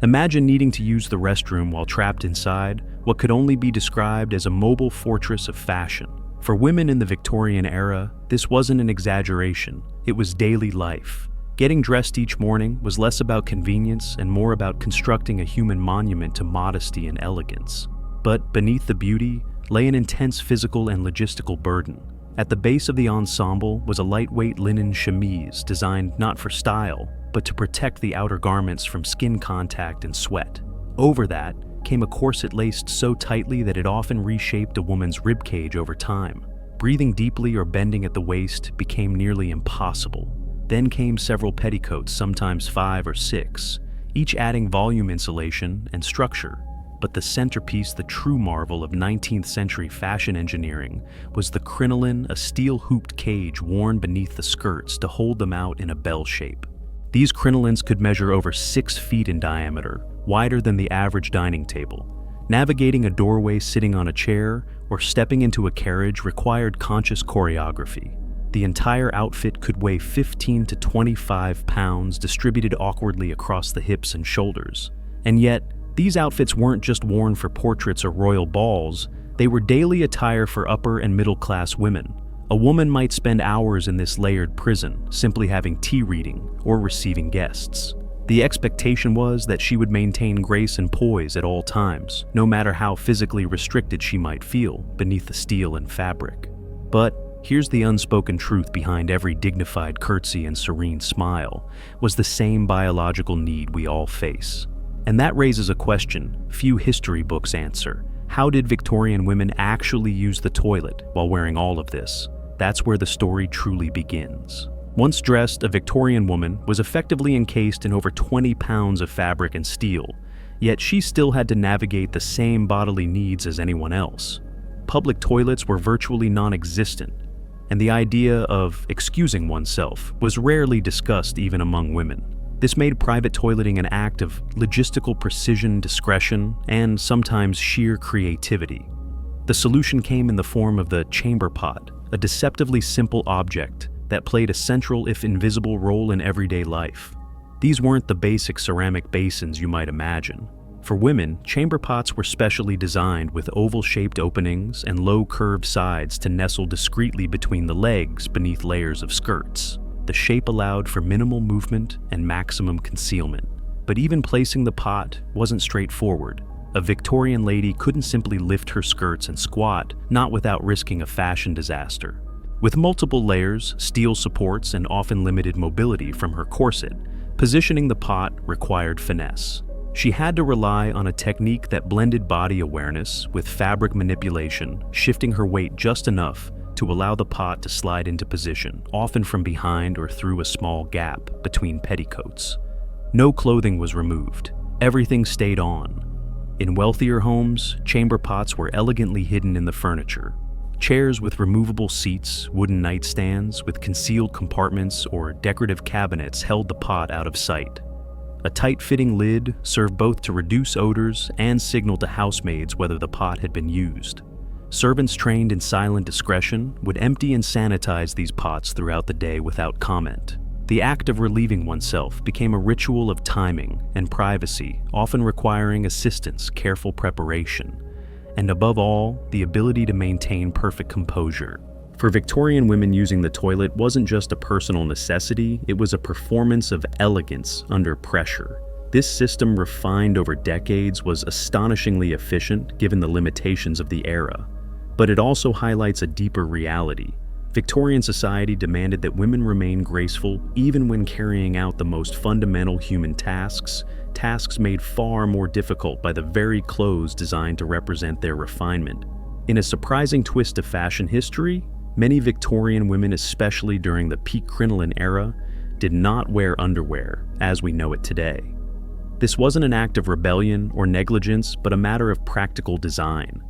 Imagine needing to use the restroom while trapped inside what could only be described as a mobile fortress of fashion. For women in the Victorian era, this wasn't an exaggeration, it was daily life. Getting dressed each morning was less about convenience and more about constructing a human monument to modesty and elegance. But beneath the beauty lay an intense physical and logistical burden. At the base of the ensemble was a lightweight linen chemise designed not for style, but to protect the outer garments from skin contact and sweat. Over that came a corset laced so tightly that it often reshaped a woman's ribcage over time. Breathing deeply or bending at the waist became nearly impossible. Then came several petticoats, sometimes 5 or 6, each adding volume insulation and structure. But the centerpiece, the true marvel of 19th century fashion engineering, was the crinoline, a steel-hooped cage worn beneath the skirts to hold them out in a bell shape. These crinolines could measure over 6 feet in diameter, wider than the average dining table. Navigating a doorway sitting on a chair or stepping into a carriage required conscious choreography. The entire outfit could weigh 15 to 25 pounds, distributed awkwardly across the hips and shoulders. And yet, these outfits weren't just worn for portraits or royal balls, they were daily attire for upper and middle class women. A woman might spend hours in this layered prison, simply having tea reading or receiving guests. The expectation was that she would maintain grace and poise at all times, no matter how physically restricted she might feel beneath the steel and fabric. But here's the unspoken truth behind every dignified curtsy and serene smile, was the same biological need we all face. And that raises a question few history books answer. How did Victorian women actually use the toilet while wearing all of this? That's where the story truly begins. Once dressed, a Victorian woman was effectively encased in over 20 pounds of fabric and steel, yet she still had to navigate the same bodily needs as anyone else. Public toilets were virtually non-existent, and the idea of excusing oneself was rarely discussed even among women. This made private toileting an act of logistical precision, discretion, and sometimes sheer creativity. The solution came in the form of the chamber pot, a deceptively simple object that played a central, if invisible, role in everyday life. These weren't the basic ceramic basins you might imagine. For women, chamber pots were specially designed with oval-shaped openings and low curved sides to nestle discreetly between the legs beneath layers of skirts. The shape allowed for minimal movement and maximum concealment. But even placing the pot wasn't straightforward. A Victorian lady couldn't simply lift her skirts and squat, not without risking a fashion disaster. With multiple layers, steel supports, and often limited mobility from her corset, positioning the pot required finesse. She had to rely on a technique that blended body awareness with fabric manipulation, shifting her weight just enough to allow the pot to slide into position, often from behind or through a small gap between petticoats. No clothing was removed. Everything stayed on. In wealthier homes, chamber pots were elegantly hidden in the furniture. Chairs with removable seats, wooden nightstands with concealed compartments, or decorative cabinets held the pot out of sight. A tight-fitting lid served both to reduce odors and signal to housemaids whether the pot had been used. Servants trained in silent discretion would empty and sanitize these pots throughout the day without comment. The act of relieving oneself became a ritual of timing and privacy, often requiring assistance, careful preparation, and above all, the ability to maintain perfect composure. For Victorian women, using the toilet wasn't just a personal necessity, it was a performance of elegance under pressure. This system, refined over decades, was astonishingly efficient given the limitations of the era. But it also highlights a deeper reality. Victorian society demanded that women remain graceful even when carrying out the most fundamental human tasks made far more difficult by the very clothes designed to represent their refinement. In a surprising twist of fashion history, many Victorian women, especially during the peak crinoline era, did not wear underwear as we know it today. This wasn't an act of rebellion or negligence, but a matter of practical design.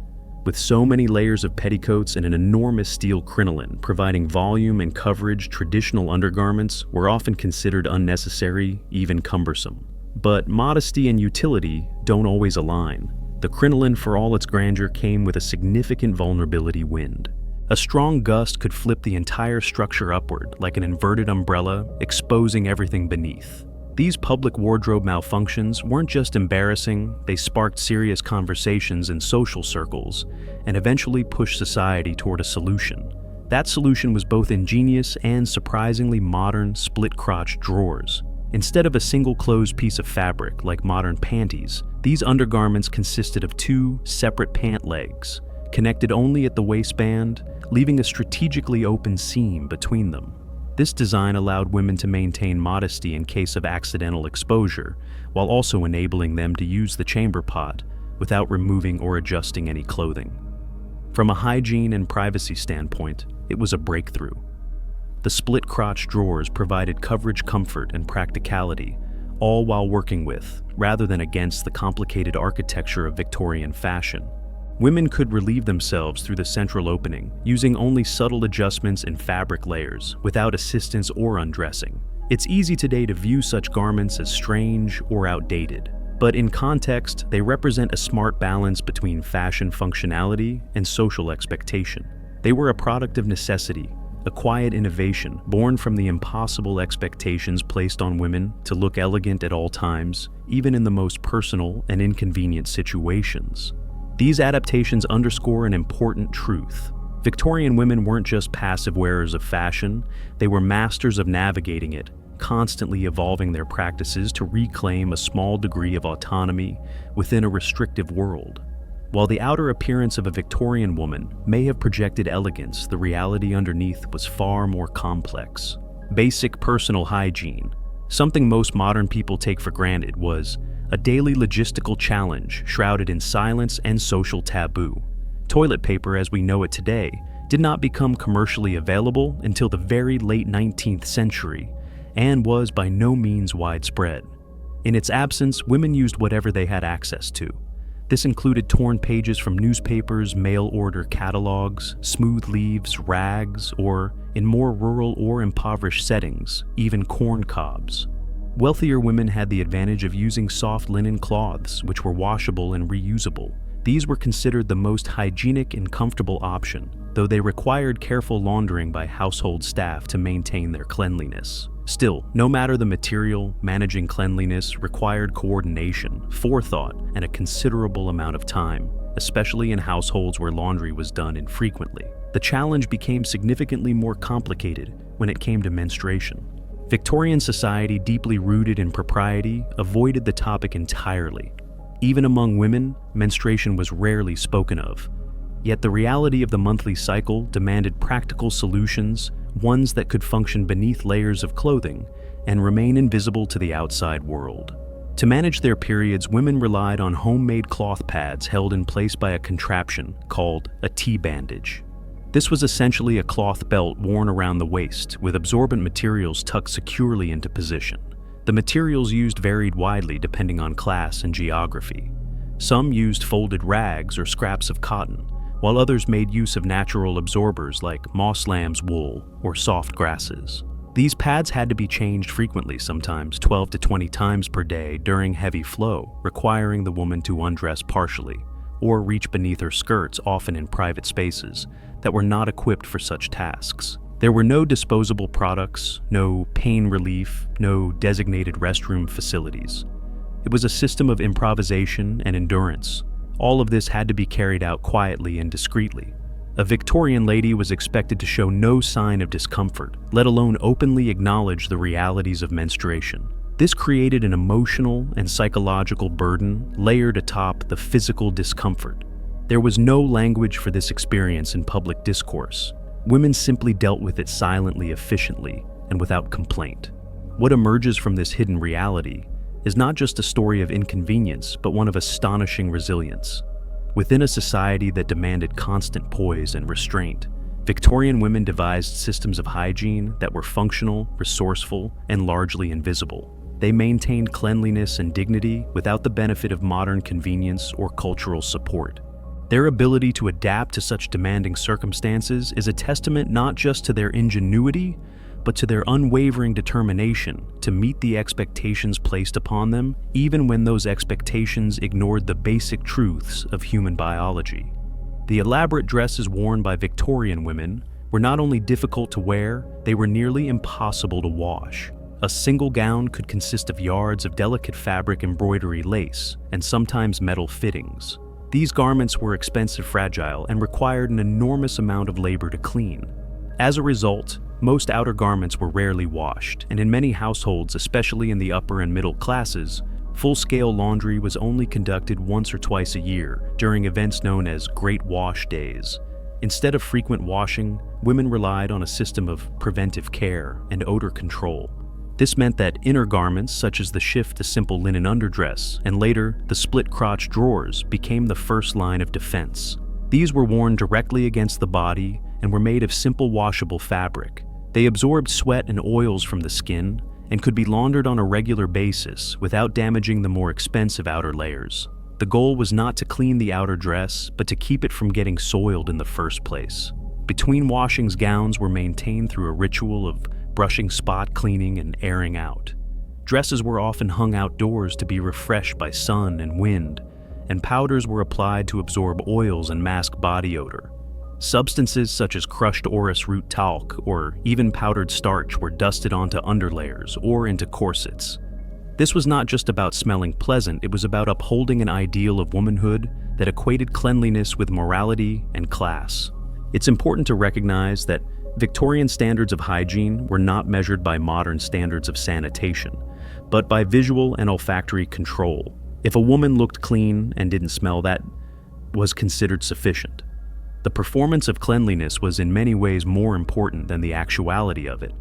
With so many layers of petticoats and an enormous steel crinoline providing volume and coverage, traditional undergarments were often considered unnecessary, even cumbersome. But modesty and utility don't always align. The crinoline, for all its grandeur, came with a significant vulnerability wind. A strong gust could flip the entire structure upward like an inverted umbrella, exposing everything beneath. These public wardrobe malfunctions weren't just embarrassing, they sparked serious conversations in social circles and eventually pushed society toward a solution. That solution was both ingenious and surprisingly modern split-crotch drawers. Instead of a single closed piece of fabric like modern panties, these undergarments consisted of two separate pant legs, connected only at the waistband, leaving a strategically open seam between them. This design allowed women to maintain modesty in case of accidental exposure, while also enabling them to use the chamber pot without removing or adjusting any clothing. From a hygiene and privacy standpoint, it was a breakthrough. The split-crotch drawers provided coverage, comfort, and practicality, all while working with, rather than against, the complicated architecture of Victorian fashion. Women could relieve themselves through the central opening, using only subtle adjustments in fabric layers, without assistance or undressing. It's easy today to view such garments as strange or outdated, but in context, they represent a smart balance between fashion functionality and social expectation. They were a product of necessity, a quiet innovation born from the impossible expectations placed on women to look elegant at all times, even in the most personal and inconvenient situations. These adaptations underscore an important truth. Victorian women weren't just passive wearers of fashion, they were masters of navigating it, constantly evolving their practices to reclaim a small degree of autonomy within a restrictive world. While the outer appearance of a Victorian woman may have projected elegance, the reality underneath was far more complex. Basic personal hygiene, something most modern people take for granted, was a daily logistical challenge shrouded in silence and social taboo. Toilet paper as we know it today did not become commercially available until the very late 19th century and was by no means widespread. In its absence, women used whatever they had access to. This included torn pages from newspapers, mail-order catalogs, smooth leaves, rags, or, in more rural or impoverished settings, even corn cobs. Wealthier women had the advantage of using soft linen cloths, which were washable and reusable. These were considered the most hygienic and comfortable option, though they required careful laundering by household staff to maintain their cleanliness. Still, no matter the material, managing cleanliness required coordination, forethought, and a considerable amount of time, especially in households where laundry was done infrequently. The challenge became significantly more complicated when it came to menstruation. Victorian society, deeply rooted in propriety, avoided the topic entirely. Even among women, menstruation was rarely spoken of. Yet the reality of the monthly cycle demanded practical solutions, ones that could function beneath layers of clothing and remain invisible to the outside world. To manage their periods, women relied on homemade cloth pads held in place by a contraption called a tea bandage. This was essentially a cloth belt worn around the waist, with absorbent materials tucked securely into position. The materials used varied widely depending on class and geography. Some used folded rags or scraps of cotton, while others made use of natural absorbers like moss lamb's wool or soft grasses. These pads had to be changed frequently, sometimes 12 to 20 times per day during heavy flow, requiring the woman to undress partially or reach beneath her skirts, often in private spaces that were not equipped for such tasks. There were no disposable products, no pain relief, no designated restroom facilities. It was a system of improvisation and endurance. All of this had to be carried out quietly and discreetly. A Victorian lady was expected to show no sign of discomfort, let alone openly acknowledge the realities of menstruation. This created an emotional and psychological burden layered atop the physical discomfort. There was no language for this experience in public discourse. Women simply dealt with it silently, efficiently, and without complaint. What emerges from this hidden reality is not just a story of inconvenience, but one of astonishing resilience. Within a society that demanded constant poise and restraint, Victorian women devised systems of hygiene that were functional, resourceful, and largely invisible. They maintained cleanliness and dignity without the benefit of modern convenience or cultural support. Their ability to adapt to such demanding circumstances is a testament not just to their ingenuity, but to their unwavering determination to meet the expectations placed upon them, even when those expectations ignored the basic truths of human biology. The elaborate dresses worn by Victorian women were not only difficult to wear, they were nearly impossible to wash. A single gown could consist of yards of delicate fabric embroidery lace, and sometimes metal fittings. These garments were expensive, fragile, and required an enormous amount of labor to clean. As a result, most outer garments were rarely washed, and in many households, especially in the upper and middle classes, full-scale laundry was only conducted once or twice a year during events known as Great Wash Days. Instead of frequent washing, women relied on a system of preventive care and odor control. This meant that inner garments, such as the shift to simple linen underdress, and later the split-crotch drawers, became the first line of defense. These were worn directly against the body and were made of simple washable fabric. They absorbed sweat and oils from the skin and could be laundered on a regular basis without damaging the more expensive outer layers. The goal was not to clean the outer dress, but to keep it from getting soiled in the first place. Between washings, gowns were maintained through a ritual of brushing, spot cleaning, and airing out. Dresses were often hung outdoors to be refreshed by sun and wind, and powders were applied to absorb oils and mask body odor. Substances such as crushed orris root talc or even powdered starch were dusted onto underlayers or into corsets. This was not just about smelling pleasant, it was about upholding an ideal of womanhood that equated cleanliness with morality and class. It's important to recognize that Victorian standards of hygiene were not measured by modern standards of sanitation, but by visual and olfactory control. If a woman looked clean and didn't smell, that was considered sufficient. The performance of cleanliness was in many ways more important than the actuality of it.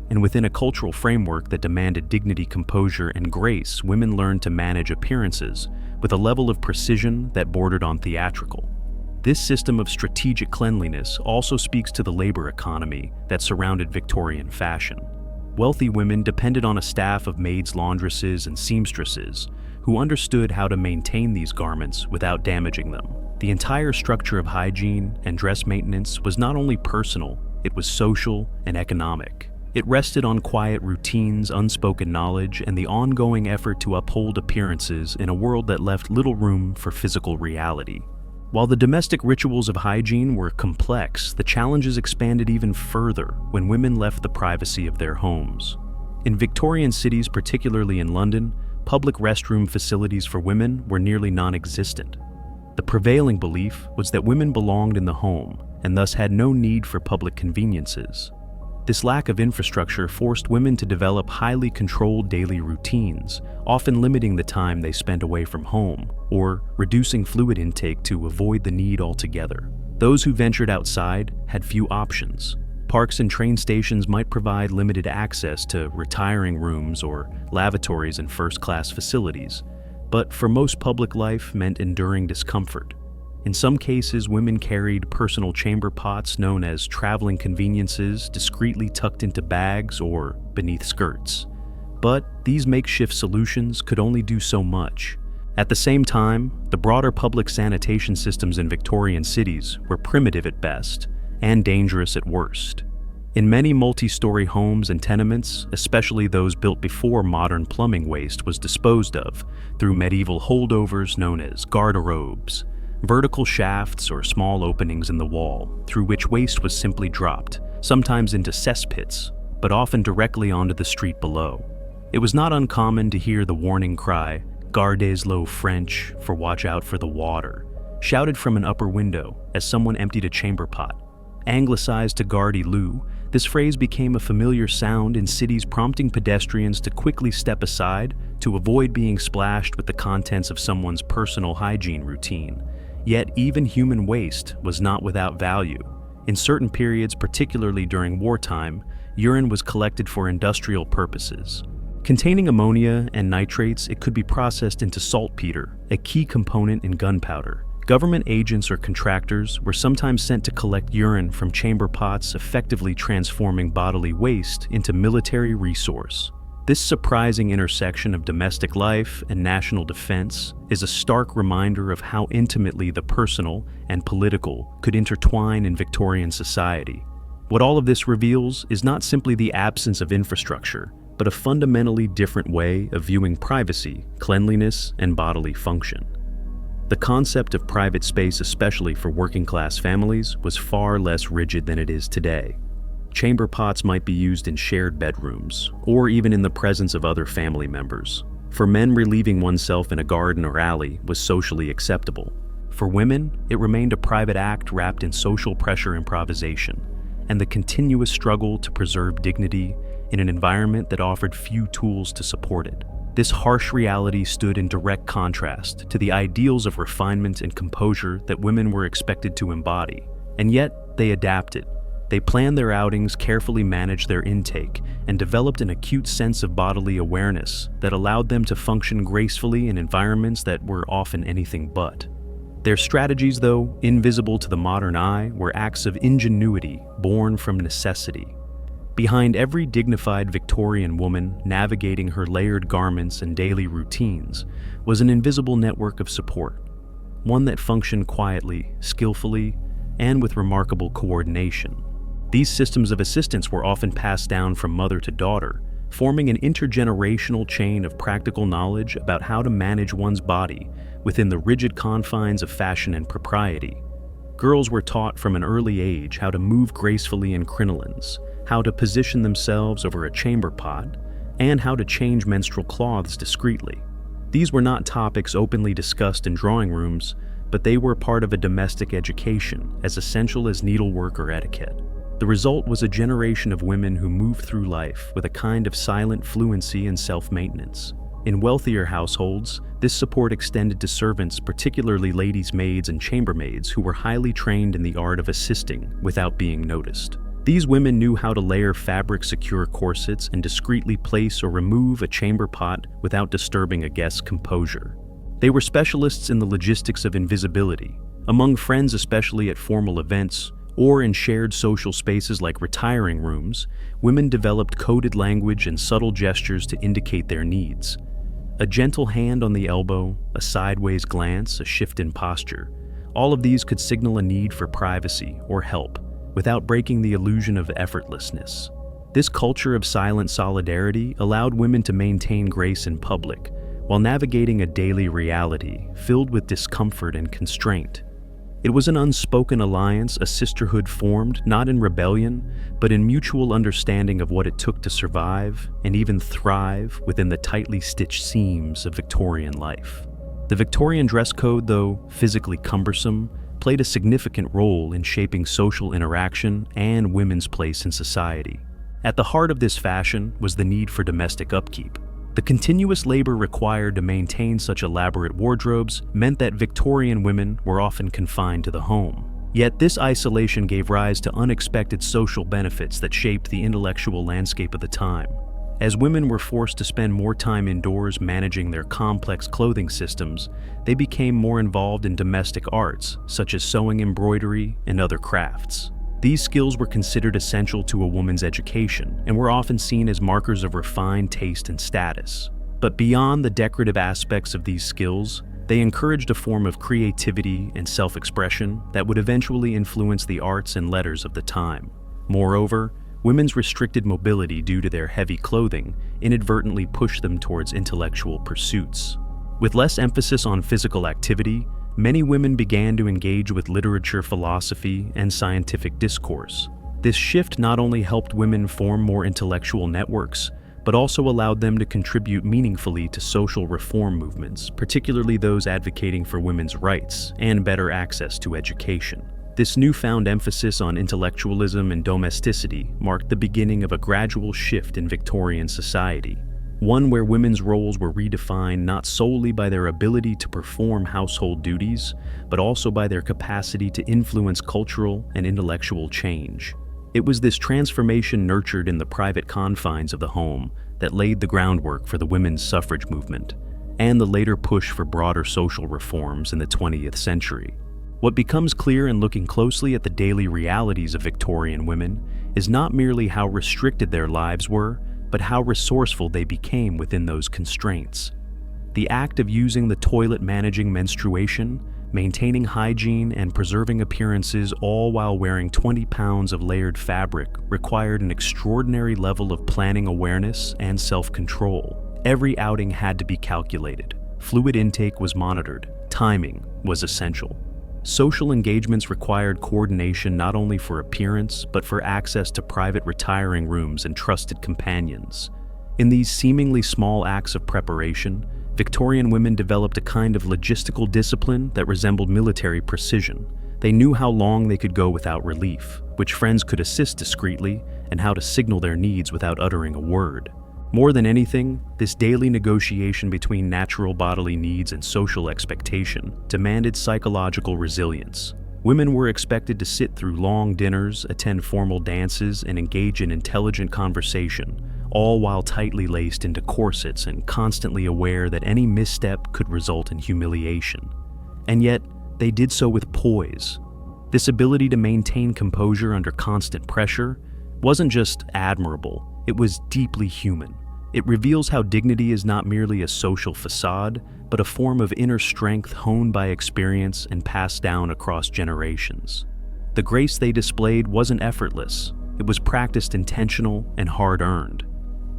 And within a cultural framework that demanded dignity, composure, and grace, women learned to manage appearances with a level of precision that bordered on theatrical. This system of strategic cleanliness also speaks to the labor economy that surrounded Victorian fashion. Wealthy women depended on a staff of maids, laundresses, and seamstresses who understood how to maintain these garments without damaging them. The entire structure of hygiene and dress maintenance was not only personal, it was social and economic. It rested on quiet routines, unspoken knowledge, and the ongoing effort to uphold appearances in a world that left little room for physical reality. While the domestic rituals of hygiene were complex, the challenges expanded even further when women left the privacy of their homes. In Victorian cities, particularly in London, public restroom facilities for women were nearly non-existent. The prevailing belief was that women belonged in the home and thus had no need for public conveniences. This lack of infrastructure forced women to develop highly controlled daily routines, often limiting the time they spent away from home or reducing fluid intake to avoid the need altogether. Those who ventured outside had few options. Parks and train stations might provide limited access to retiring rooms or lavatories in first-class facilities, but for most public life meant enduring discomfort. In some cases, women carried personal chamber pots known as traveling conveniences discreetly tucked into bags or beneath skirts. But these makeshift solutions could only do so much. At the same time, the broader public sanitation systems in Victorian cities were primitive at best and dangerous at worst. In many multi-story homes and tenements, especially those built before modern plumbing, waste was disposed of through medieval holdovers known as garderobes, vertical shafts or small openings in the wall through which waste was simply dropped, sometimes into cesspits, but often directly onto the street below. It was not uncommon to hear the warning cry, "Gardez l'eau French," for watch out for the water, shouted from an upper window as someone emptied a chamber pot. Anglicized to "Gardy loo," this phrase became a familiar sound in cities, prompting pedestrians to quickly step aside to avoid being splashed with the contents of someone's personal hygiene routine. Yet even human waste was not without value. In certain periods, particularly during wartime, urine was collected for industrial purposes. Containing ammonia and nitrates, it could be processed into saltpeter, a key component in gunpowder. Government agents or contractors were sometimes sent to collect urine from chamber pots, effectively transforming bodily waste into military resource. This surprising intersection of domestic life and national defense is a stark reminder of how intimately the personal and political could intertwine in Victorian society. What all of this reveals is not simply the absence of infrastructure, but a fundamentally different way of viewing privacy, cleanliness, and bodily function. The concept of private space, especially for working-class families, was far less rigid than it is today. Chamber pots might be used in shared bedrooms, or even in the presence of other family members. For men, relieving oneself in a garden or alley was socially acceptable. For women, it remained a private act wrapped in social pressure improvisation, and the continuous struggle to preserve dignity in an environment that offered few tools to support it. This harsh reality stood in direct contrast to the ideals of refinement and composure that women were expected to embody, and yet they adapted. They planned their outings, carefully managed their intake, and developed an acute sense of bodily awareness that allowed them to function gracefully in environments that were often anything but. Their strategies, though invisible to the modern eye, were acts of ingenuity born from necessity. Behind every dignified Victorian woman navigating her layered garments and daily routines was an invisible network of support, one that functioned quietly, skillfully, and with remarkable coordination. These systems of assistance were often passed down from mother to daughter, forming an intergenerational chain of practical knowledge about how to manage one's body within the rigid confines of fashion and propriety. Girls were taught from an early age how to move gracefully in crinolines, how to position themselves over a chamber pot, and how to change menstrual cloths discreetly. These were not topics openly discussed in drawing rooms, but they were part of a domestic education as essential as needlework or etiquette. The result was a generation of women who moved through life with a kind of silent fluency and self-maintenance. In wealthier households, this support extended to servants, particularly ladies' maids and chambermaids, who were highly trained in the art of assisting without being noticed. These women knew how to layer fabric-secure corsets and discreetly place or remove a chamber pot without disturbing a guest's composure. They were specialists in the logistics of invisibility, among friends especially at formal events, or in shared social spaces like retiring rooms. Women developed coded language and subtle gestures to indicate their needs. A gentle hand on the elbow, a sideways glance, a shift in posture, all of these could signal a need for privacy or help, without breaking the illusion of effortlessness. This culture of silent solidarity allowed women to maintain grace in public, while navigating a daily reality filled with discomfort and constraint. It was an unspoken alliance, a sisterhood formed not in rebellion, but in mutual understanding of what it took to survive and even thrive within the tightly stitched seams of Victorian life. The Victorian dress code, though physically cumbersome, played a significant role in shaping social interaction and women's place in society. At the heart of this fashion was the need for domestic upkeep. The continuous labor required to maintain such elaborate wardrobes meant that Victorian women were often confined to the home. Yet this isolation gave rise to unexpected social benefits that shaped the intellectual landscape of the time. As women were forced to spend more time indoors managing their complex clothing systems, they became more involved in domestic arts, such as sewing, embroidery, and other crafts. These skills were considered essential to a woman's education and were often seen as markers of refined taste and status. But beyond the decorative aspects of these skills, they encouraged a form of creativity and self-expression that would eventually influence the arts and letters of the time. Moreover, women's restricted mobility due to their heavy clothing inadvertently pushed them towards intellectual pursuits. With less emphasis on physical activity, many women began to engage with literature, philosophy, and scientific discourse. This shift not only helped women form more intellectual networks, but also allowed them to contribute meaningfully to social reform movements, particularly those advocating for women's rights and better access to education. This newfound emphasis on intellectualism and domesticity marked the beginning of a gradual shift in Victorian society, one where women's roles were redefined not solely by their ability to perform household duties, but also by their capacity to influence cultural and intellectual change. It was this transformation nurtured in the private confines of the home that laid the groundwork for the women's suffrage movement and the later push for broader social reforms in the 20th century. What becomes clear in looking closely at the daily realities of Victorian women is not merely how restricted their lives were, but how resourceful they became within those constraints. The act of using the toilet, managing menstruation, maintaining hygiene, and preserving appearances, all while wearing 20 pounds of layered fabric, required an extraordinary level of planning awareness and self-control. Every outing had to be calculated. Fluid intake was monitored. Timing was essential. Social engagements required coordination not only for appearance, but for access to private retiring rooms and trusted companions. In these seemingly small acts of preparation, Victorian women developed a kind of logistical discipline that resembled military precision. They knew how long they could go without relief, which friends could assist discreetly, and how to signal their needs without uttering a word. More than anything, this daily negotiation between natural bodily needs and social expectation demanded psychological resilience. Women were expected to sit through long dinners, attend formal dances, and engage in intelligent conversation, all while tightly laced into corsets and constantly aware that any misstep could result in humiliation. And yet, they did so with poise. This ability to maintain composure under constant pressure wasn't just admirable, it was deeply human. It reveals how dignity is not merely a social facade, but a form of inner strength honed by experience and passed down across generations. The grace they displayed wasn't effortless, it was practiced intentional and hard-earned.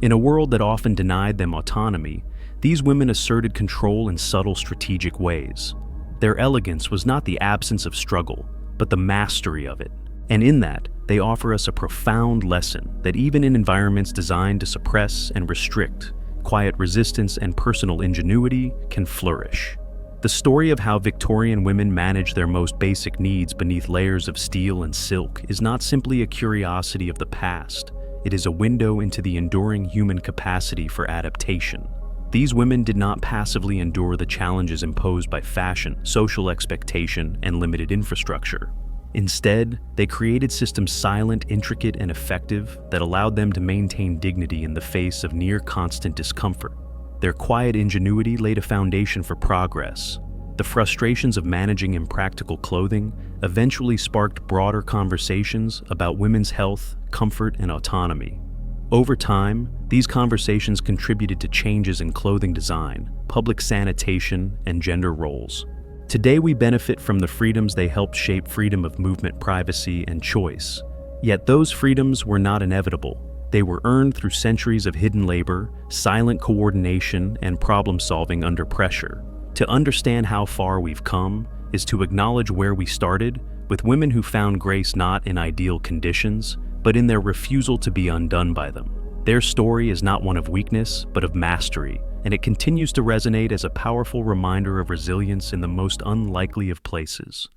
In a world that often denied them autonomy, these women asserted control in subtle strategic ways. Their elegance was not the absence of struggle, but the mastery of it. And in that, they offer us a profound lesson that even in environments designed to suppress and restrict, quiet resistance and personal ingenuity can flourish. The story of how Victorian women managed their most basic needs beneath layers of steel and silk is not simply a curiosity of the past. It is a window into the enduring human capacity for adaptation. These women did not passively endure the challenges imposed by fashion, social expectation, and limited infrastructure. Instead, they created systems silent, intricate, and effective that allowed them to maintain dignity in the face of near-constant discomfort. Their quiet ingenuity laid a foundation for progress. The frustrations of managing impractical clothing eventually sparked broader conversations about women's health, comfort, and autonomy. Over time, these conversations contributed to changes in clothing design, public sanitation, and gender roles. Today we benefit from the freedoms they helped shape: freedom of movement, privacy, and choice. Yet those freedoms were not inevitable. They were earned through centuries of hidden labor, silent coordination, and problem-solving under pressure. To understand how far we've come is to acknowledge where we started, with women who found grace not in ideal conditions, but in their refusal to be undone by them. Their story is not one of weakness, but of mastery, and it continues to resonate as a powerful reminder of resilience in the most unlikely of places.